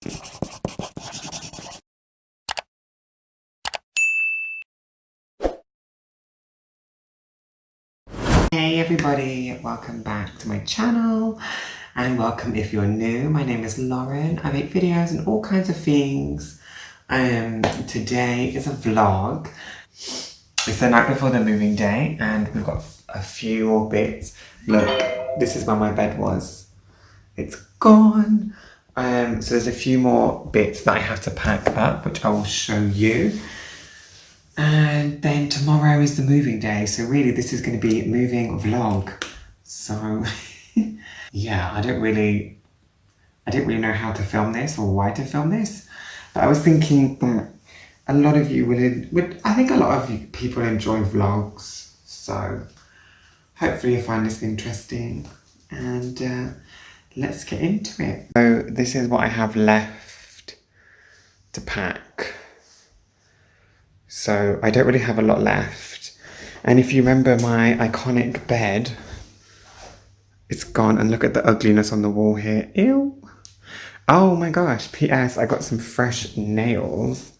Hey everybody, welcome back to my channel and welcome if you're new. My name is Lauren. I make videos and all kinds of things. Today is a vlog. It's the night before the moving day and we've got a few more bits. Look, this is where my bed was. It's gone. So there's a few more bits that I have to pack up, which I will show you. And then tomorrow is the moving day, so really this is going to be a moving vlog. So yeah, I didn't really know how to film this or why to film this, but I was thinking that a lot of you I think a lot of people enjoy vlogs, so hopefully you find this interesting, and let's get into it. So this is what I have left to pack. So I don't really have a lot left. And if you remember my iconic bed, it's gone. And look at the ugliness on the wall here. Ew. Oh my gosh. P.S. I got some fresh nails.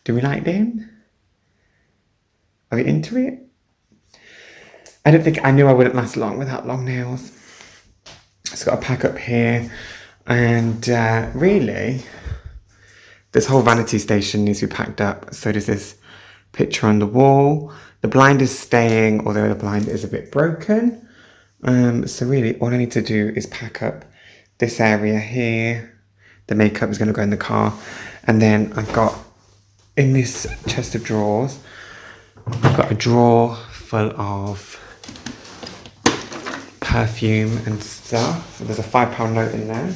Do we like them? Are we into it? I knew I wouldn't last long without long nails. Just got to pack up here. And really, this whole vanity station needs to be packed up. So there's this picture on the wall. The blind is staying, although the blind is a bit broken. So really, all I need to do is pack up this area here. The makeup is going to go in the car. And then I've got, in this chest of drawers, I've got a drawer full of perfume and stuff. So there's a £5 note in there.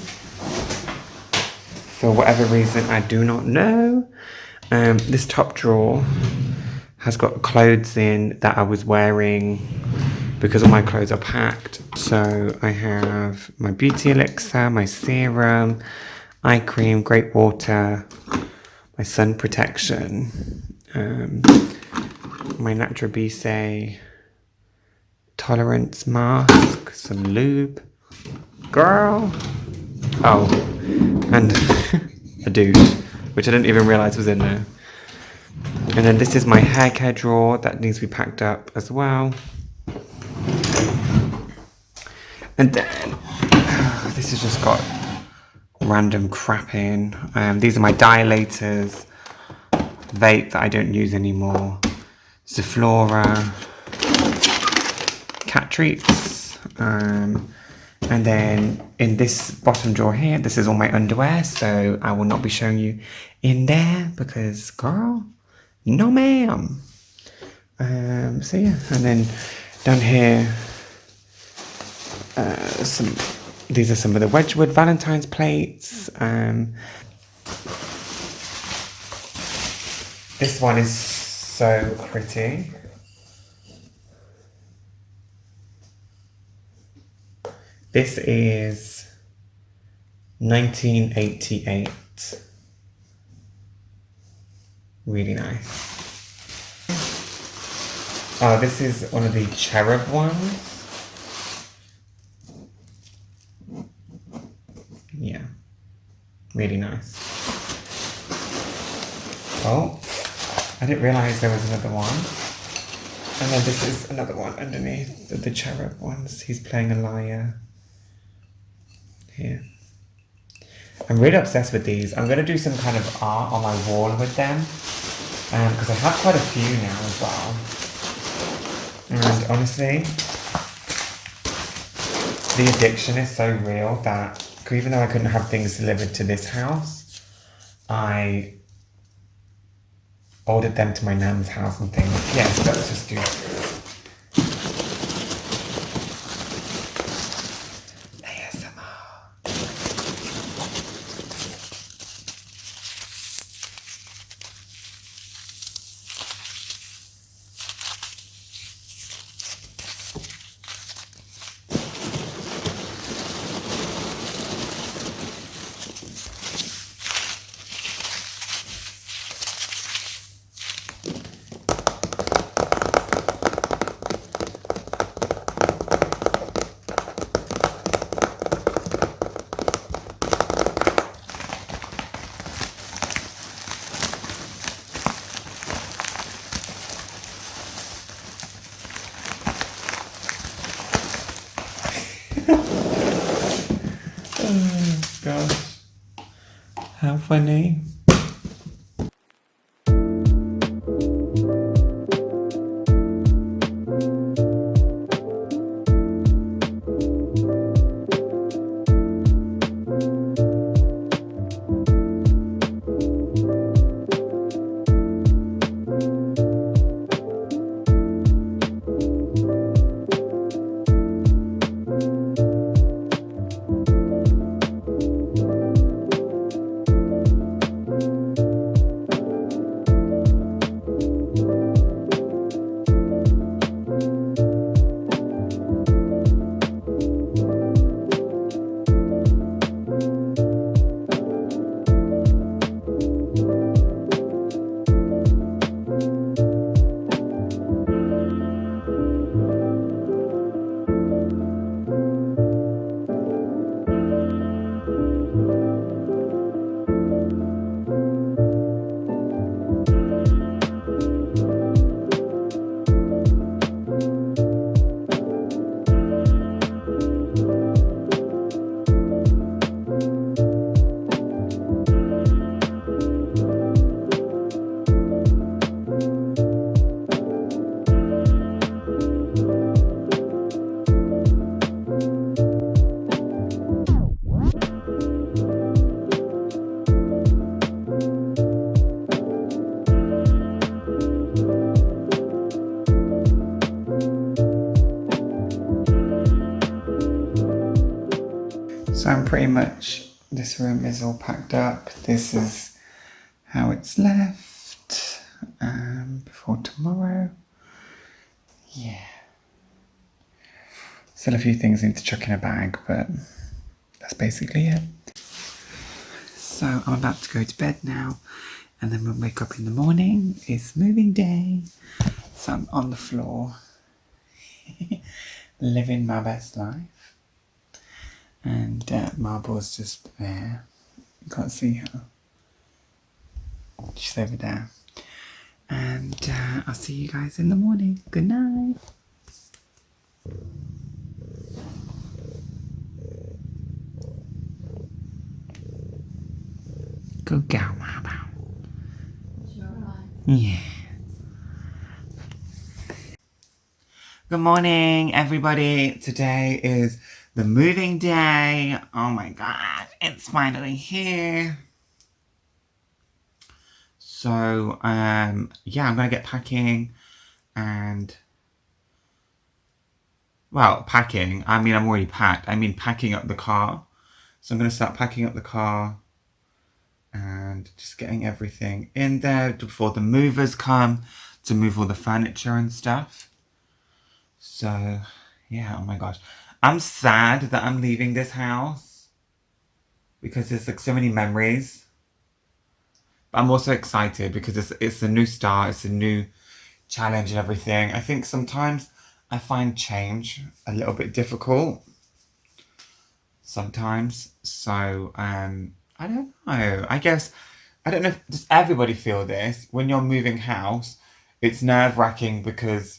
For whatever reason, I do not know. This top drawer has got clothes in that I was wearing because all my clothes are packed. So I have my beauty elixir, my serum, eye cream, great water, my sun protection, my Natura Bise tolerance mask, some lube. Girl! Oh, and a douche, which I didn't even realise was in there. And then this is my hair care drawer that needs to be packed up as well. And then this has just got random crap in. These are my dilators, vape that I don't use anymore, Zaflora, cat treats, and then in this bottom drawer here, this is all my underwear, so I will not be showing you in there because, girl, no ma'am. So yeah, and then down here, these are some of the Wedgwood Valentine's plates. This one is so pretty. This is 1988. Really nice. Oh, this is one of the cherub ones. Yeah, really nice. Oh, I didn't realize there was another one. And then this is another one underneath the cherub ones. He's playing a lyre. Here. I'm really obsessed with these. I'm going to do some kind of art on my wall with them because I have quite a few now as well. And honestly, the addiction is so real that even though I couldn't have things delivered to this house, I ordered them to my nan's house and things. Yeah, so let's just do Oh, gosh. How funny. So I'm pretty much, this room is all packed up. This is how it's left before tomorrow. Yeah. Still a few things I need to chuck in a bag, but that's basically it. So I'm about to go to bed now, and then we'll wake up in the morning. It's moving day. So I'm on the floor, living my best life. And Marble's just there. You can't see her. She's over there. And I'll see you guys in the morning. Good night. Good girl, Marble. Sure, right. Yeah. Good morning, everybody. Today is the moving day. Oh my god, it's finally here. So, yeah, I'm gonna get packing and, well, packing. I mean, I'm already packed. I mean, packing up the car. So I'm gonna start packing up the car and just getting everything in there before the movers come to move all the furniture and stuff. So, yeah, oh my gosh. I'm sad that I'm leaving this house because there's like so many memories. But I'm also excited because it's a new start, it's a new challenge and everything. I think sometimes I find change a little bit difficult. Sometimes. So, I don't know. I guess, I don't know if, does everybody feel this? When you're moving house, it's nerve-wracking because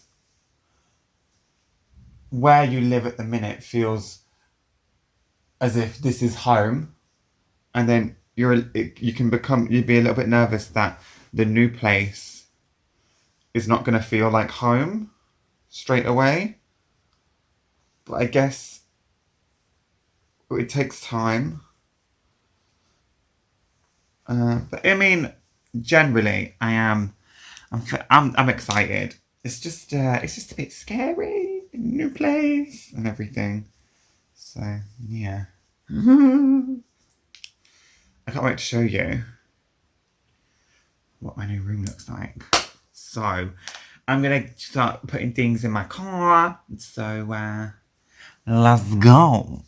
where you live at the minute feels as if this is home, and then you'd be a little bit nervous that the new place is not going to feel like home straight away. But I guess it takes time. But I mean, generally, I'm excited. It's just a bit scary. New place and everything. So, yeah. I can't wait to show you what my new room looks like. So, I'm going to start putting things in my car. So, let's go.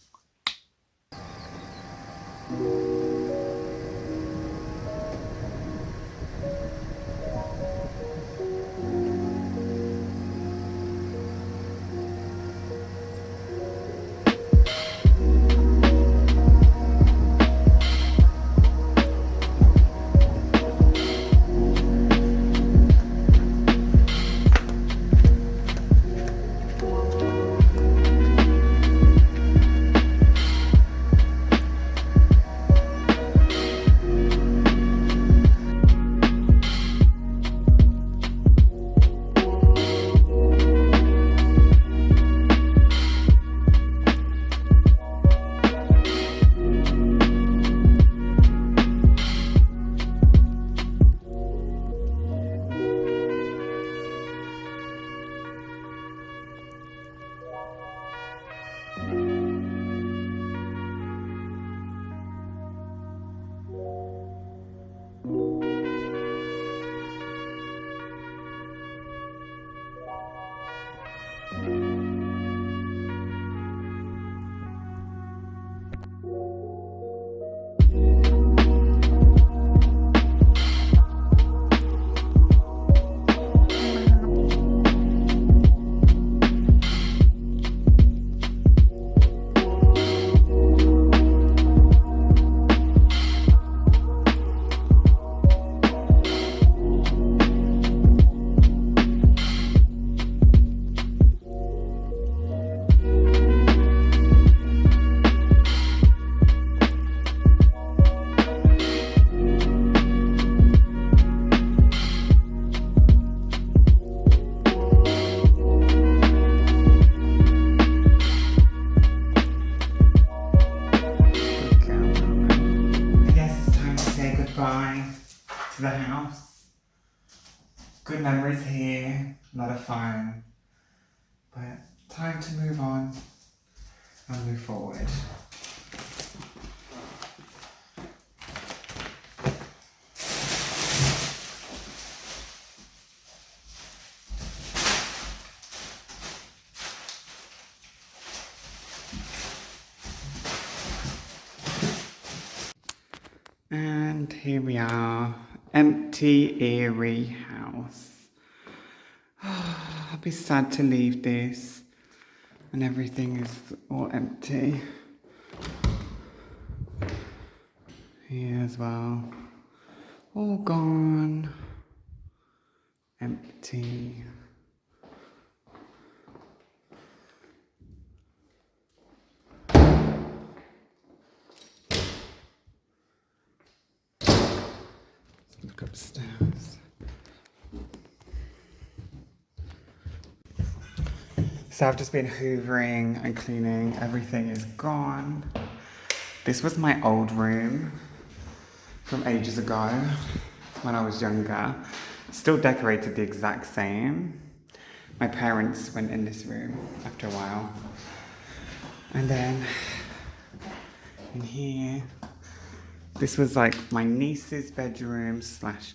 to the house. Good memories here, a lot of fun. But time to move on and move forward. And here we are, empty, eerie house. I'll be sad to leave this and everything is all empty. Here as well, all gone, empty. Look upstairs. So I've just been hoovering and cleaning. Everything is gone. This was my old room from ages ago when I was younger. Still decorated the exact same. My parents went in this room after a while. And then in here, this was like my niece's bedroom slash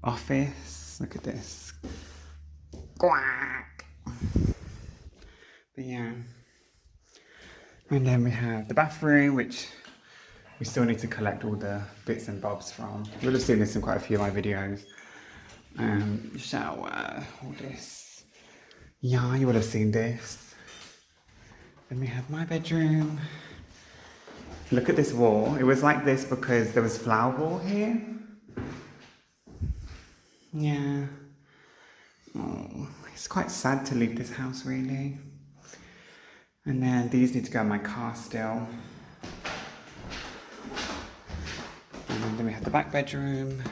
office. Look at this. Quack. But yeah. And then we have the bathroom, which we still need to collect all the bits and bobs from. You'll have seen this in quite a few of my videos. Shower, all this. Yeah, you would have seen this. Then we have my bedroom. Look at this wall. It was like this because there was flower wall here. Yeah. Oh, it's quite sad to leave this house, really. And then these need to go in my car still. And then we have the back bedroom.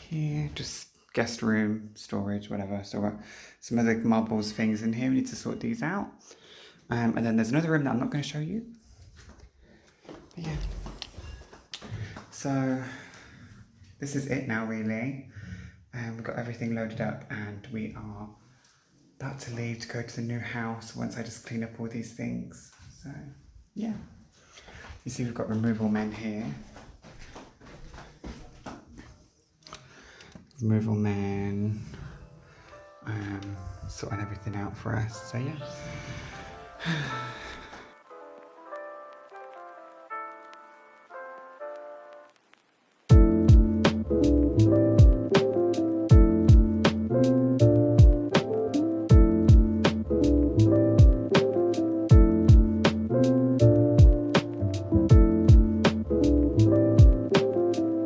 Here, just guest room, storage, whatever. So we've got some other marbles things in here. We need to sort these out. And then there's another room that I'm not going to show you. But yeah. So this is it now, really. We've got everything loaded up and we are about to leave to go to the new house once I just clean up all these things. So yeah. You see we've got removal men here. Removal men, sorting everything out for us, so yeah.